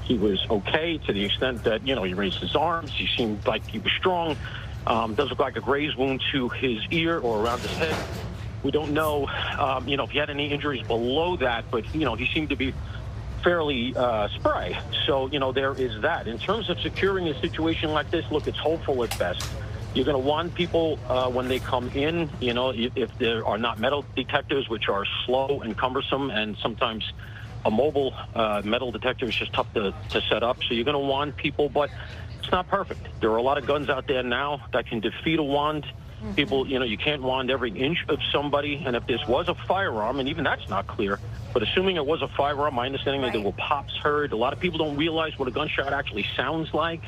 he was okay to the extent that, he raised his arms. He seemed like he was strong. Does look like a graze wound to his ear or around his head. We don't know, if he had any injuries below that, but, he seemed to be fairly spry. So, there is that. In terms of securing a situation like this, look, it's hopeful at best. You're going to want people when they come in, if there are not metal detectors, which are slow and cumbersome, and sometimes a mobile metal detector is just tough to set up. So you're going to want people, but it's not perfect. There are a lot of guns out there now that can defeat a wand. Mm-hmm. People, you can't wand every inch of somebody. And if this was a firearm, and even that's not clear, but assuming it was a firearm, my understanding is there were pops heard. A lot of people don't realize what a gunshot actually sounds like.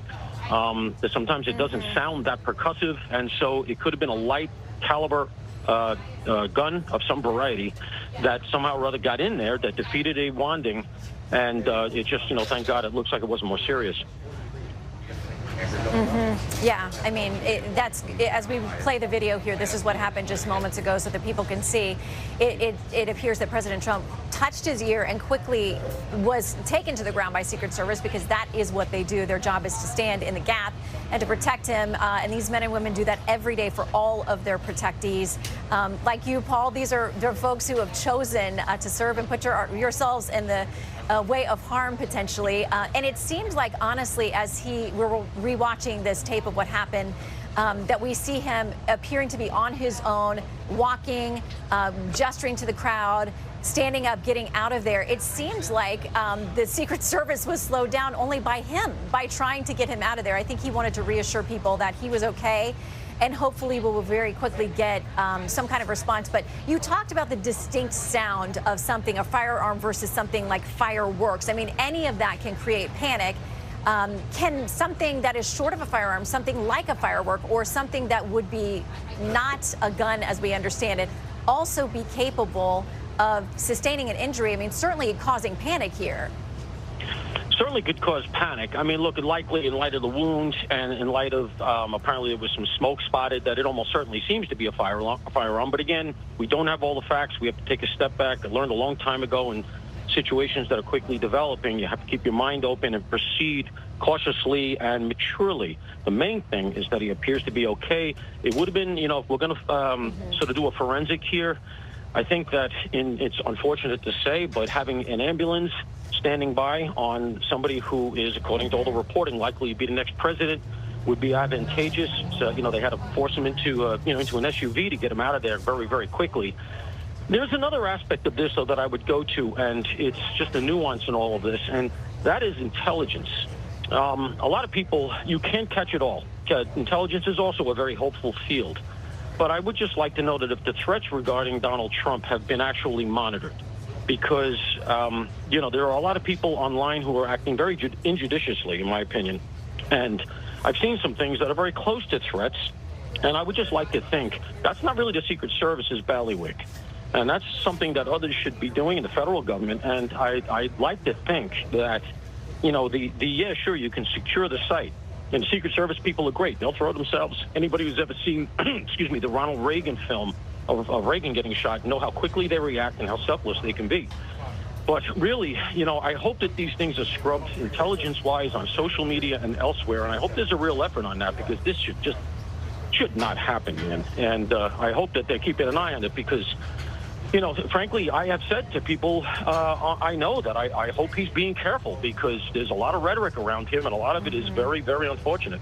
That sometimes it doesn't sound that percussive, and so it could have been a light caliber gun of some variety that somehow or other got in there that defeated a wanding, and it just, thank God it looks like it wasn't more serious. Mm-hmm. Yeah, I mean, as we play the video here, this is what happened just moments ago so that people can see. It appears that President Trump touched his ear and quickly was taken to the ground by Secret Service, because that is what they do. Their job is to stand in the gap and to protect him. And these men and women do that every day for all of their protectees. Like you, Paul, they're folks who have chosen to serve and put yourselves in the way of harm, potentially. And it seems like, honestly, as we're rewatching this tape of what happened, that we see him appearing to be on his own, walking, gesturing to the crowd, standing up, getting out of there. It seems like the Secret Service was slowed down only by him, by trying to get him out of there. I think he wanted to reassure people that he was okay, and hopefully we will very quickly get some kind of response. But you talked about the distinct sound of something, a firearm versus something like fireworks. I mean, any of that can create panic. Can something that is short of a firearm, something like a firework, or something that would be not a gun as we understand it, also be capable of sustaining an injury? I mean, certainly causing panic here. Certainly could cause panic. I mean, look, likely in light of the wound and in light of apparently there was some smoke spotted, that it almost certainly seems to be a firearm. But again, we don't have all the facts. We have to take a step back. I learned a long time ago in situations that are quickly developing, you have to keep your mind open and proceed cautiously and maturely. The main thing is that he appears to be okay. It would have been, if we're going to sort of do a forensic here, I think that it's unfortunate to say, but having an ambulance standing by on somebody who is, according to all the reporting, likely to be the next president would be advantageous. So, they had to force him into an SUV to get him out of there very, very quickly. There's another aspect of this, though, that I would go to, and it's just a nuance in all of this, and that is intelligence. A lot of people, you can't catch it all. Intelligence is also a very hopeful field. But I would just like to know that if the threats regarding Donald Trump have been actually monitored, because, there are a lot of people online who are acting very injudiciously, in my opinion. And I've seen some things that are very close to threats, and I would just like to think that's not really the Secret Service's bailiwick. And that's something that others should be doing in the federal government. And I'd like to think that, yeah, sure, you can secure the site. And the Secret Service people are great. They'll throw themselves. Anybody who's ever seen, the Ronald Reagan film of Reagan getting shot know how quickly they react and how selfless they can be. But really, I hope that these things are scrubbed intelligence-wise on social media and elsewhere. And I hope there's a real effort on that, because this should not happen, man. And I hope that they're keeping an eye on it, because frankly, I have said to people I know that I hope he's being careful, because there's a lot of rhetoric around him, and a lot of it is very, very unfortunate.